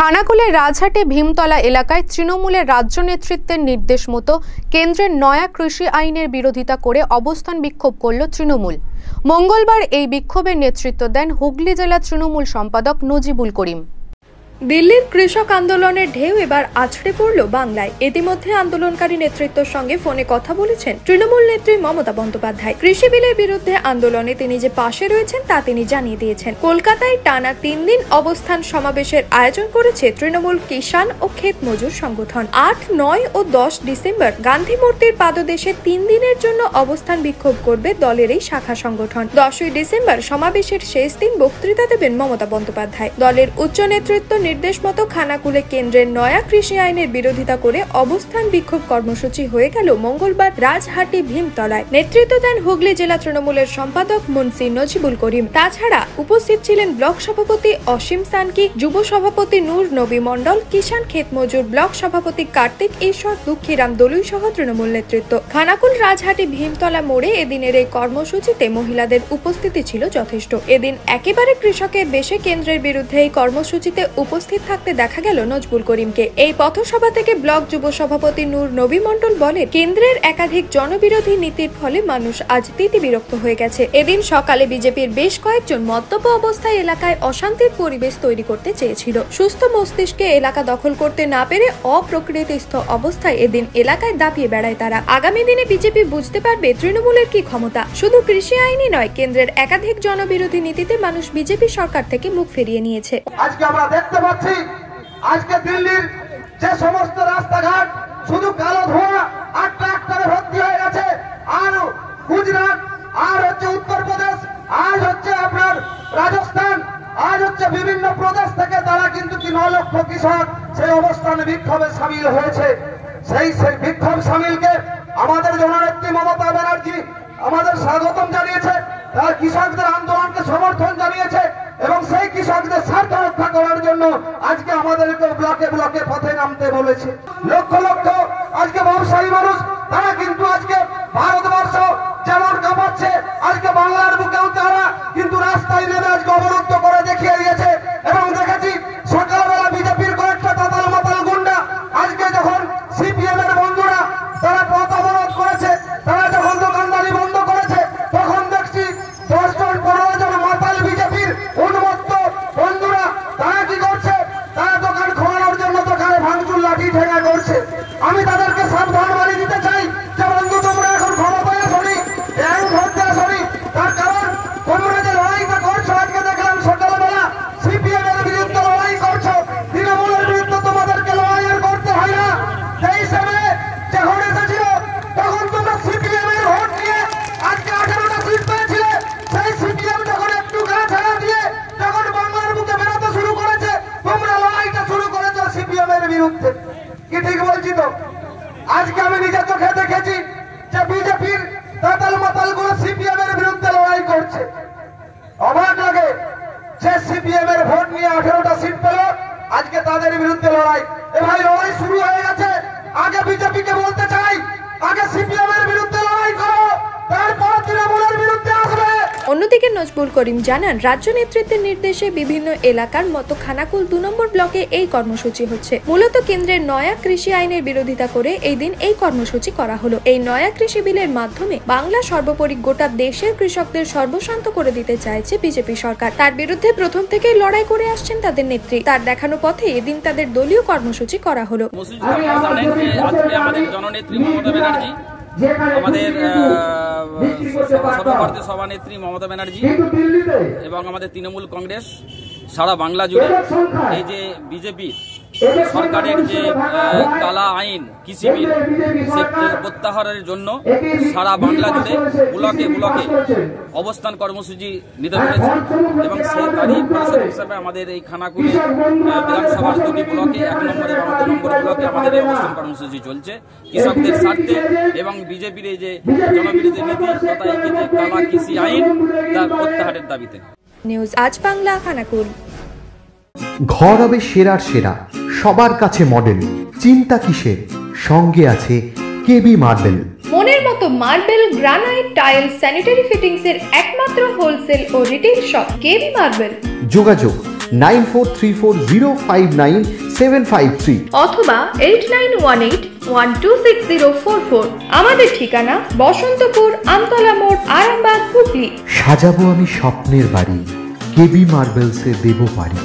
খানাকুলের রাজহাটে ভীমতলা এলাকায় তৃণমূলের রাজ্য নেতৃত্বের নির্দেশ মতো কেন্দ্রের নয়া কৃষি আইনের বিরোধিতা করে অবস্থান বিক্ষোভ করল তৃণমূল। মঙ্গলবার এই বিক্ষোভের নেতৃত্ব দেন হুগলি জেলা তৃণমূল সম্পাদক নজিবুল করিম। দিল্লির কৃষক আন্দোলনের ঢেউ এবার আছড়ে পড়ল বাংলায়। ইতিমধ্যে আন্দোলনকারী নেতৃত্বের সঙ্গে ফোনে কথা বলেছেন তৃণমূল নেত্রী মমতা বন্দ্যোপাধ্যায়। কৃষি বিলের বিরুদ্ধে আন্দোলনে তিনি যে পাশে রয়েছেন তা তিনি জানিয়ে দিয়েছেন। কলকাতায় টানা 3 দিন অবস্থান সমাবেশের আয়োজন করেছে তৃণমূল কিষাণ ও ক্ষেত মজুর সংগঠন। 8, 9 ও 10 ডিসেম্বর গান্ধী মূর্তির পাদদেশে 3 দিনের জন্য অবস্থান বিক্ষোভ করবে দলের এই শাখা সংগঠন। 10ই ডিসেম্বর সমাবেশের শেষ দিন বক্তৃতা দেবেন মমতা বন্দ্যোপাধ্যায়। দলের উচ্চ নেতৃত্ব নির্দেশ মতো খানাকুলে কেন্দ্রের নয়া কৃষি আইনের বিরোধিতা করে অবস্থান বিক্ষোভ কর্মসূচি হয়ে গেল মঙ্গলবার রাজহাটি ভীমতলায়। নেতৃত্ব দেন হুগলি জেলা তৃণমূলের সম্পাদক মুন্সি নজিবুল করিম। তাছাড়া উপস্থিত ছিলেন ব্লক সভাপতি অসীম সানকি, যুব সভাপতি নূর নবী মন্ডল, কিষাণ ক্ষেত মজুর ব্লক সভাপতি কার্তিক ঈশ্বর, দুঃখীরাম দলুই সহ তৃণমূল নেতৃত্ব। খানাকুল রাজহাটি ভীমতলা মোড়ে এদিনের এই কর্মসূচিতে মহিলাদের উপস্থিতি ছিল যথেষ্ট। এদিন একেবারে কৃষকের বেশে কেন্দ্রের বিরুদ্ধে এই কর্মসূচিতে উপস্থিত থাকতে দেখা গেল নজবুল করিমকে। এই পথসভা থেকে ব্লক যুব সভাপতি নূর নবী মন্ডল বলেন, কেন্দ্রের একাধিক জনবিরোধী নীতির ফলে মানুষ আজ তিতিবিরক্ত হয়ে গেছে। এদিন সকালে বিজেপির বেশ কয়েকজন মদ্যপ অবস্থায় এলাকায় অশান্তির পরিবেশ তৈরি করতে চেয়েছিল। সুস্থ মস্তিষ্কে এলাকা দখল করতে না পেরে অপ্রকৃতিস্থ অবস্থায় এদিন এলাকায় দাপিয়ে বেড়ায় তারা। আগামী দিনে বিজেপি বুঝতে পারবে তৃণমূলের কি ক্ষমতা। শুধু কৃষি আইনই নয়, কেন্দ্রের একাধিক জনবিরোধী নীতিতে মানুষ বিজেপি সরকার থেকে মুখ ফিরিয়ে নিয়েছে। আজকে আমরা দেখতে পাচ্ছি, আজকে দিল্লির যে সমস্ত রাস্তাঘাট শুধু কালো ধোঁয়া আর ট্রাক্টরে ভর্তি হয়ে গেছে। আর গুজরাট, আর হচ্ছে উত্তরপ্রদেশ, আজ হচ্ছে আপনার রাজস্থান, আজ হচ্ছে বিভিন্ন প্রদেশ থেকে তারা কিন্তু 9 লক্ষ কৃষক সেই অবস্থানে বিক্ষোভে সামিল হয়েছে। সেই বিক্ষোভ সামিলকে আমাদের জননেত্রী মমতা ব্যানার্জি আমাদের স্বাগতম জানিয়েছে, তার কৃষকদের আন্দোলনকে সমর্থন জানিয়েছে এবং সেই কৃষকদের স্বার্থ রক্ষা করার জন্য আজকে আমাদেরকে ব্লকে ব্লকে পথে নামতে বলেছে। লক্ষ লক্ষ আজকে ব্যবসায়ী মানুষ তারা কিন্তু আজকে ভারতবর্ষ যেমন কাঁপাচ্ছে, আজকে বাংলার বুকেও তারা কিন্তু রাস্তায় নেমে আজকে অবরুদ্ধ করে দেখিয়ে দিয়েছে। এবং দেখেছি সকালবেলা বিজেপির কয়েকটা তাতাল মাতাল গুন্ডা আজকে যখন সিপিএম এর বন্ধুরা তারা পথ অবরোধ করেছে, তারা যখন দোকানদারি বন্ধ করেছে, তখন দেখছি 10 জন 15 জন মাতাল বিজেপির উন্মত্ত বন্ধুরা তারা কি করছে, তারা দোকান খোলানোর জন্য দোকানে ভাঙচুর লাঠি ঠেঙা করছে। আমি তাদেরকে সাবধান বাড়ি দিতে চাই যে বন্ধু, তোমরা এখন ক্ষমতায় আসনি, ব্যাংক ধরতে আসনি। তার কারণ তোমরা যে লড়াইটা করছো, আজকে দেখলাম সকালবেলা সিপিএম এর বিরুদ্ধে লড়াই করছো, তৃণমূলের বিরুদ্ধে তোমাদেরকে লড়াই আর করতে হয় না। সেই হিসেবে যখন এসেছিল তখন তোমরা সিপিএম এর ভোট নিয়ে আজকে 18টা সিট পেয়েছিলে। সেই সিপিএম যখন একটু গা ছাড়া দিয়ে যখন বাংলার বুকে বেরোতে শুরু করেছে, তোমরা লড়াইটা শুরু করেছো সিপিএম এর বিরুদ্ধে। কি ঠিক বলছি তো? আজকে আমি নিজের চোখে দেখেছি যে বিজেপির তাতাল মাতাল গুলো সিপিএম এর বিরুদ্ধে লড়াই করছে। অবাক লাগে যে সিপিএম এর ভোট নিয়ে 18টা সিট পেল, আজকে তাদের বিরুদ্ধে লড়াই। এ ভাই, লড়াই শুরু হয়ে গেছে। আগে বিজেপিকে বলতে চাই, আগে সিপিএম এর বিরুদ্ধে লড়াই করো, তারপর তৃণমূলের বিরুদ্ধে আসবে। অন্যদিকে নজবুল করিম জানান, রাজ্য নেতৃত্বের নির্দেশে বিভিন্ন এলাকার মতো খানাকুল 2 নম্বর ব্লকে এই কর্মসূচি হচ্ছে। মূলত কেন্দ্রের নয়া কৃষি আইনের বিরোধিতা করে এই দিন এই কর্মসূচি করা হলো। এই নয়া কৃষি বিলের মাধ্যমে বাংলা সর্বোপরি গোটা দেশের কৃষকদের সর্বশান্ত করে দিতে চাইছে বিজেপি সরকার। তার বিরুদ্ধে প্রথম থেকেই লড়াই করে আসছেন তাদের নেত্রী। তার দেখানো পথে এদিন তাদের দলীয় কর্মসূচি করা হলো। আমাদের জননেত্রী মমতা ব্যানার্জি, আমাদের সর্বভারতীয় সভানেত্রী মমতা ব্যানার্জি এবং আমাদের তৃণমূল কংগ্রেস সারা বাংলা জুড়ে এই যে বিজেপি সরকারের যে কালা আইন কৃষি বিল সে প্রত্যাহারের জন্য সারা বাংলা জুড়ে ব্লকে ব্লকে অবস্থান কর্মসূচি নিতে পেরেছে এবং সেই তারই ফলস্বরূপ হিসাবে আমাদের এই খানাকুলে বিধানসভার 2টি ব্লকে 1 নম্বর এবং 2 নম্বর ব্লকে আমাদের এই অবস্থান কর্মসূচি চলছে কৃষকদের স্বার্থে এবং বিজেপির এই যে জনবিরোধী নীতি তথা এই যে কালা কৃষি আইন তার প্রত্যাহারের দাবিতে। নিউজ আজ বাংলা, খানাকুল। ঘর হবে সেরার সেরা, সবার কাছে মডেল, চিন্তা কিসের, সঙ্গে আছে কেবি মার্বেল। মনের মতো marble, granite, tiles, sanitary fittings এর একমাত্র হোলসেল ও রিটেইল শপ কেবি মার্বেল। যোগাযোগ 9434059753 অথবা 8918126044। আমাদের ঠিকানা বসন্তপুর, আমতলা মোড়, আরামবাগ, হুগলি। সাজাবো আমি স্বপ্নের বাড়ি, কেবি মার্বেলসে দেবো বাড়ি।